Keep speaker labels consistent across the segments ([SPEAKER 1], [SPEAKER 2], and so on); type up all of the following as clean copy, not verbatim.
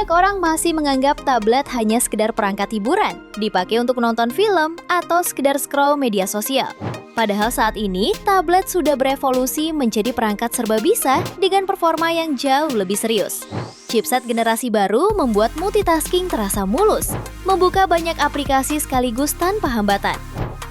[SPEAKER 1] Banyak orang masih menganggap tablet hanya sekedar perangkat hiburan, dipakai untuk menonton film atau sekedar scroll media sosial. Padahal saat ini, tablet sudah berevolusi menjadi perangkat serba bisa dengan performa yang jauh lebih serius. Chipset generasi baru membuat multitasking terasa mulus, membuka banyak aplikasi sekaligus tanpa hambatan.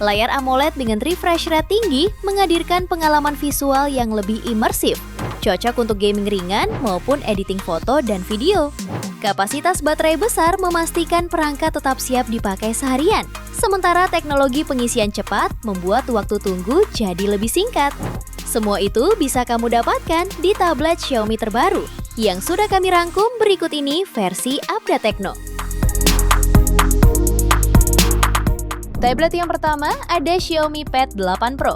[SPEAKER 1] Layar AMOLED dengan refresh rate tinggi menghadirkan pengalaman visual yang lebih imersif, cocok untuk gaming ringan maupun editing foto dan video. Kapasitas baterai besar memastikan perangkat tetap siap dipakai seharian, sementara teknologi pengisian cepat membuat waktu tunggu jadi lebih singkat. Semua itu bisa kamu dapatkan di tablet Xiaomi terbaru, yang sudah kami rangkum berikut ini versi Update Tekno. Tablet yang pertama ada Xiaomi Pad 8 Pro.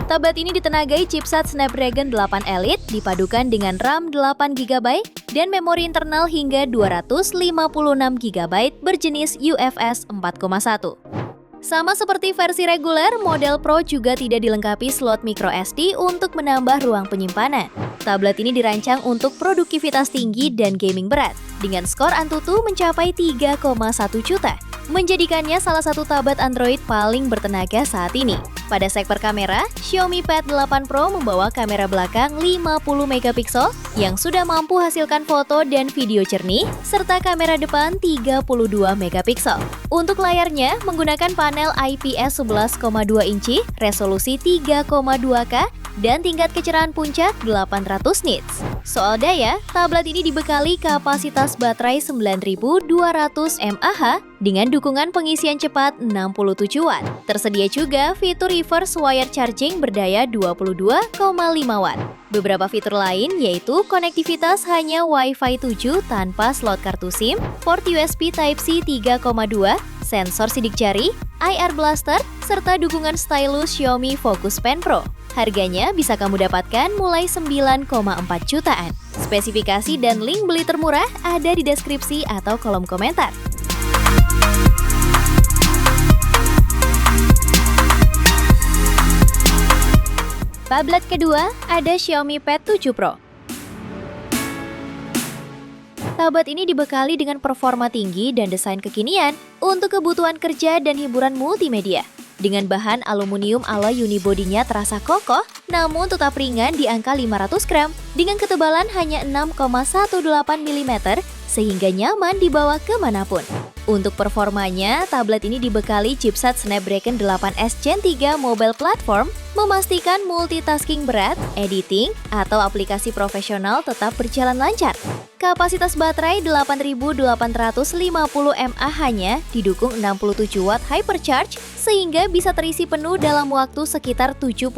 [SPEAKER 1] Tablet ini ditenagai chipset Snapdragon 8 Elite dipadukan dengan RAM 8GB dan memori internal hingga 256GB berjenis UFS 4.1. Sama seperti versi reguler, model Pro juga tidak dilengkapi slot microSD untuk menambah ruang penyimpanan. Tablet ini dirancang untuk produktivitas tinggi dan gaming berat, dengan skor Antutu mencapai 3,1 juta, menjadikannya salah satu tablet Android paling bertenaga saat ini. Pada sektor kamera, Xiaomi Pad 8 Pro membawa kamera belakang 50MP yang sudah mampu hasilkan foto dan video jernih, serta kamera depan 32MP. Untuk layarnya, menggunakan panel IPS 11,2 inci, resolusi 3,2K, dan tingkat kecerahan puncak 800 nits. Soal daya, tablet ini dibekali kapasitas baterai 9200 mAh dengan dukungan pengisian cepat 67 Watt. Tersedia juga fitur reverse wire charging berdaya 22,5 Watt. Beberapa fitur lain yaitu konektivitas hanya Wi-Fi 7 tanpa slot kartu SIM, port USB Type-C 3,2, sensor sidik jari, IR blaster, serta dukungan stylus Xiaomi Focus Pen Pro. Harganya bisa kamu dapatkan mulai 9,4 jutaan. Spesifikasi dan link beli termurah ada di deskripsi atau kolom komentar. Tablet kedua ada Xiaomi Pad 7 Pro. Tablet ini dibekali dengan performa tinggi dan desain kekinian untuk kebutuhan kerja dan hiburan multimedia. Dengan bahan aluminium alloy unibody-nya terasa kokoh, namun tetap ringan di angka 500 gram dengan ketebalan hanya 6,18 mm sehingga nyaman dibawa kemanapun. Untuk performanya, tablet ini dibekali chipset Snapdragon 8S Gen 3 Mobile Platform, memastikan multitasking berat, editing, atau aplikasi profesional tetap berjalan lancar. Kapasitas baterai 8850 mAh-nya didukung 67 Watt Hypercharge sehingga bisa terisi penuh dalam waktu sekitar 79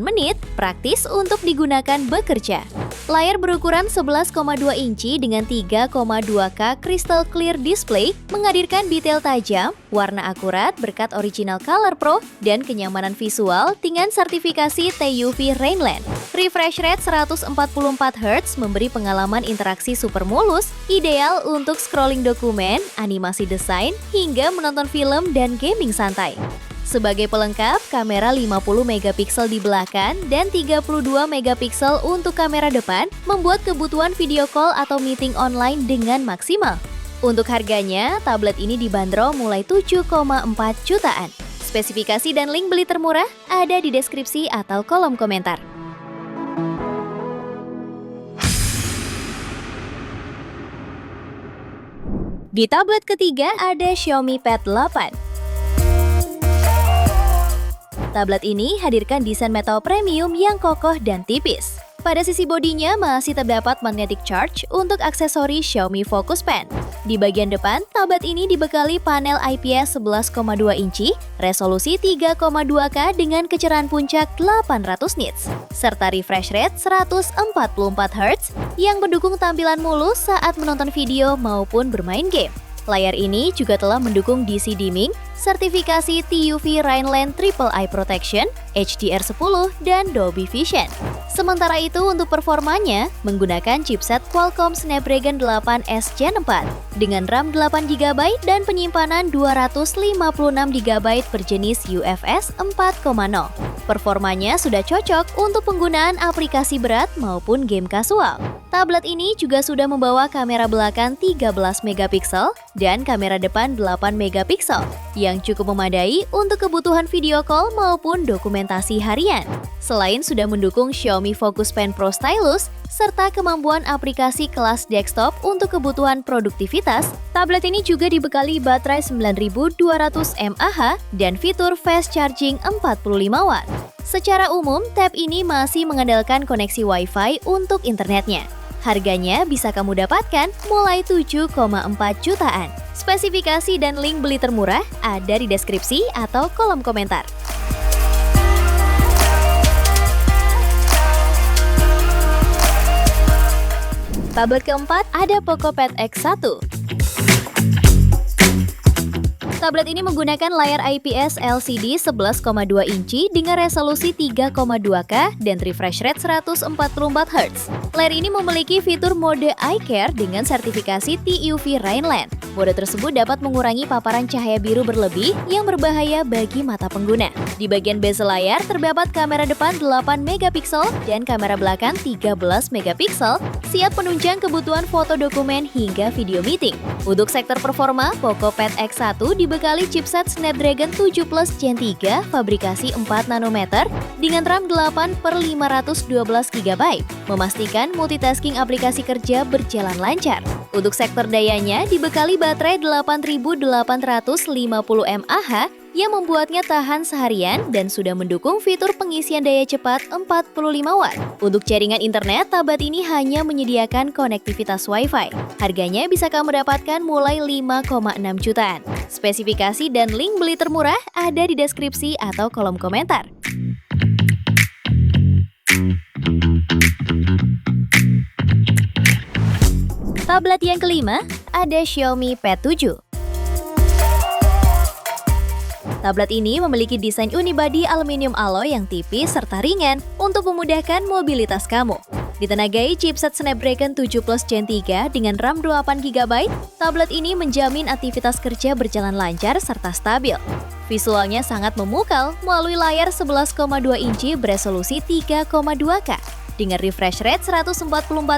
[SPEAKER 1] menit, praktis untuk digunakan bekerja. Layar berukuran 11,2 inci dengan 3,2K Crystal Clear Display menghadirkan detail tajam, warna akurat berkat Original Color Pro, dan kenyamanan visual dengan sertifikasi TUV Rainland. Refresh rate 144Hz memberi pengalaman interaksi super mulus, ideal untuk scrolling dokumen, animasi desain, hingga menonton film dan gaming santai. Sebagai pelengkap, kamera 50MP di belakang dan 32MP untuk kamera depan membuat kebutuhan video call atau meeting online dengan maksimal. Untuk harganya, tablet ini dibanderol mulai 7,4 jutaan. Spesifikasi dan link beli termurah ada di deskripsi atau kolom komentar. Di tablet ketiga ada Xiaomi Pad 8. Tablet ini hadirkan desain metal premium yang kokoh dan tipis. Pada sisi bodinya masih terdapat magnetic charge untuk aksesori Xiaomi Focus Pen. Di bagian depan, tablet ini dibekali panel IPS 11,2 inci, resolusi 3,2K dengan kecerahan puncak 800 nits, serta refresh rate 144Hz yang mendukung tampilan mulus saat menonton video maupun bermain game. Layar ini juga telah mendukung DC dimming, sertifikasi TUV Rainland Triple Eye Protection, HDR10, dan Dolby Vision. Sementara itu untuk performanya, menggunakan chipset Qualcomm Snapdragon 8S Gen 4 dengan RAM 8GB dan penyimpanan 256GB berjenis UFS 4.0. Performanya sudah cocok untuk penggunaan aplikasi berat maupun game kasual. Tablet ini juga sudah membawa kamera belakang 13 megapiksel dan kamera depan 8 megapiksel yang cukup memadai untuk kebutuhan video call maupun dokumentasi harian. Selain sudah mendukung Xiaomi Focus Pen Pro Stylus serta kemampuan aplikasi kelas desktop untuk kebutuhan produktivitas, tablet ini juga dibekali baterai 9200 mAh dan fitur fast charging 45 watt. Secara umum, tab ini masih mengandalkan koneksi Wi-Fi untuk internetnya. Harganya bisa kamu dapatkan mulai 7,4 jutaan. Spesifikasi dan link beli termurah ada di deskripsi atau kolom komentar. Tablet keempat ada PocoPad X1. Tablet ini menggunakan layar IPS LCD 11,2 inci dengan resolusi 3,2K dan refresh rate 144 Hz. Layar ini memiliki fitur mode Eye Care dengan sertifikasi TUV Rheinland. Mode tersebut dapat mengurangi paparan cahaya biru berlebih yang berbahaya bagi mata pengguna. Di bagian bezel layar terdapat kamera depan 8 megapiksel dan kamera belakang 13 megapiksel, siap menunjang kebutuhan foto dokumen hingga video meeting. Untuk sektor performa, PocoPad X1 dibekali chipset Snapdragon 7 Plus Gen 3 fabrikasi 4 nanometer dengan RAM 8/512 GB, memastikan multitasking aplikasi kerja berjalan lancar. Untuk sektor dayanya dibekali baterai 8850 mAh yang membuatnya tahan seharian dan sudah mendukung fitur pengisian daya cepat 45 watt. Untuk jaringan internet, tablet ini hanya menyediakan konektivitas Wi-Fi. Harganya bisa kamu dapatkan mulai 5,6 jutaan. Spesifikasi dan link beli termurah ada di deskripsi atau kolom komentar. Tablet yang kelima ada Xiaomi Pad 7. Tablet ini memiliki desain unibody aluminium alloy yang tipis serta ringan untuk memudahkan mobilitas kamu. Ditenagai chipset Snapdragon 7 Plus Gen 3 dengan RAM 8 GB, tablet ini menjamin aktivitas kerja berjalan lancar serta stabil. Visualnya sangat memukau melalui layar 11,2 inci beresolusi 3,2K dengan refresh rate 144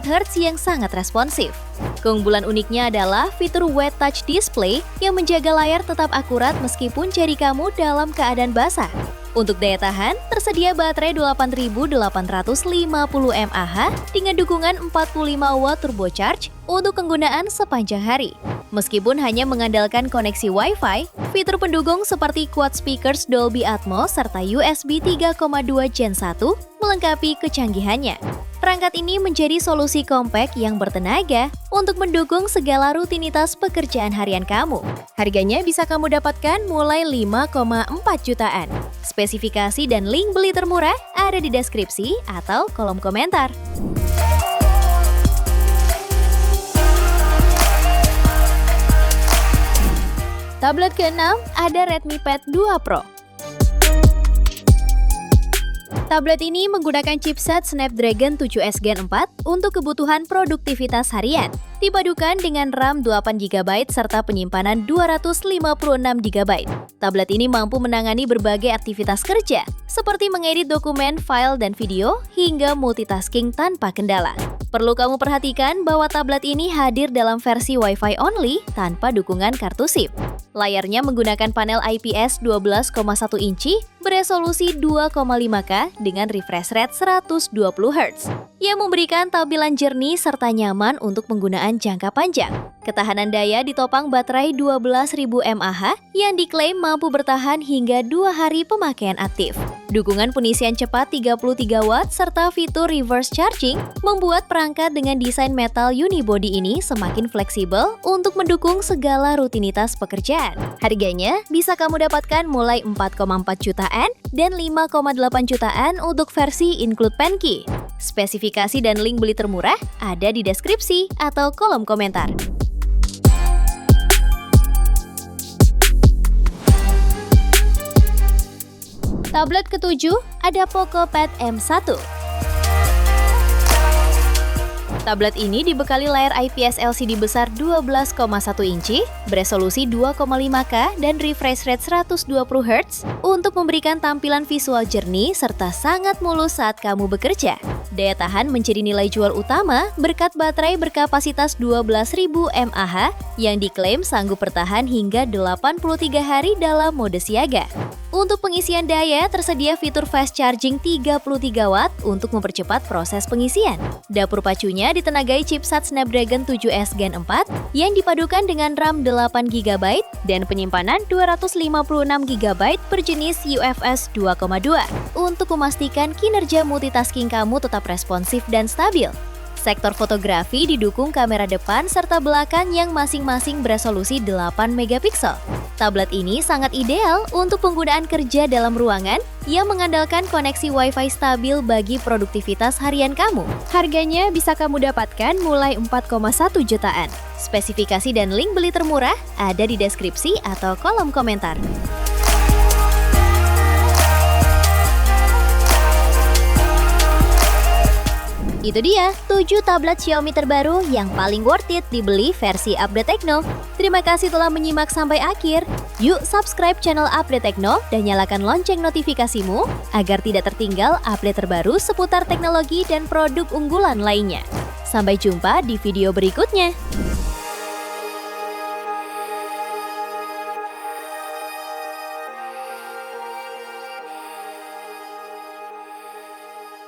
[SPEAKER 1] Hz yang sangat responsif. Keunggulan uniknya adalah fitur Wet Touch Display yang menjaga layar tetap akurat meskipun jari kamu dalam keadaan basah. Untuk daya tahan, tersedia baterai 8850 mAh dengan dukungan 45 watt turbocharge untuk penggunaan sepanjang hari. Meskipun hanya mengandalkan koneksi Wi-Fi, fitur pendukung seperti quad speakers Dolby Atmos serta USB 3,2 Gen 1 melengkapi kecanggihannya. Perangkat ini menjadi solusi kompak yang bertenaga untuk mendukung segala rutinitas pekerjaan harian kamu. Harganya bisa kamu dapatkan mulai 5,4 jutaan. Spesifikasi dan link beli termurah ada di deskripsi atau kolom komentar. Tablet ke-6 ada Redmi Pad 2 Pro. Tablet ini menggunakan chipset Snapdragon 7S Gen 4 untuk kebutuhan produktivitas harian. Dipadukan dengan RAM 8 GB serta penyimpanan 256 GB. Tablet ini mampu menangani berbagai aktivitas kerja, seperti mengedit dokumen, file, dan video, hingga multitasking tanpa kendala. Perlu kamu perhatikan bahwa tablet ini hadir dalam versi Wi-Fi only tanpa dukungan kartu SIM. Layarnya menggunakan panel IPS 12,1 inci beresolusi 2,5K dengan refresh rate 120 Hz yang memberikan tampilan jernih serta nyaman untuk penggunaan jangka panjang. Ketahanan daya ditopang baterai 12.000 mAh yang diklaim mampu bertahan hingga 2 hari pemakaian aktif. Dukungan pengisian cepat 33 watt serta fitur reverse charging membuat perangkat dengan desain metal unibody ini semakin fleksibel untuk mendukung segala rutinitas pekerjaan. Harganya bisa kamu dapatkan mulai 4,4 jutaan dan 5,8 jutaan untuk versi include pen key. Spesifikasi dan link beli termurah ada di deskripsi atau kolom komentar. Tablet ke-7 ada PocoPad M1. Tablet ini dibekali layar IPS LCD besar 12,1 inci, beresolusi 2,5K dan refresh rate 120 Hz untuk memberikan tampilan visual jernih serta sangat mulus saat kamu bekerja. Daya tahan menjadi nilai jual utama berkat baterai berkapasitas 12.000 mAh yang diklaim sanggup bertahan hingga 83 hari dalam mode siaga. Untuk pengisian daya, tersedia fitur fast charging 33 Watt untuk mempercepat proses pengisian. Dapur pacunya ditenagai chipset Snapdragon 7S Gen 4 yang dipadukan dengan RAM 8GB dan penyimpanan 256GB berjenis UFS 2.2 untuk memastikan kinerja multitasking kamu tetap responsif dan stabil. Sektor fotografi didukung kamera depan serta belakang yang masing-masing beresolusi 8MP. Tablet ini sangat ideal untuk penggunaan kerja dalam ruangan yang mengandalkan koneksi Wi-Fi stabil bagi produktivitas harian kamu. Harganya bisa kamu dapatkan mulai 4,1 jutaan. Spesifikasi dan link beli termurah ada di deskripsi atau kolom komentar. Itu dia 7 tablet Xiaomi terbaru yang paling worth it dibeli versi Update Tekno. Terima kasih telah menyimak sampai akhir. Yuk subscribe channel Update Tekno dan nyalakan lonceng notifikasimu agar tidak tertinggal update terbaru seputar teknologi dan produk unggulan lainnya. Sampai jumpa di video berikutnya.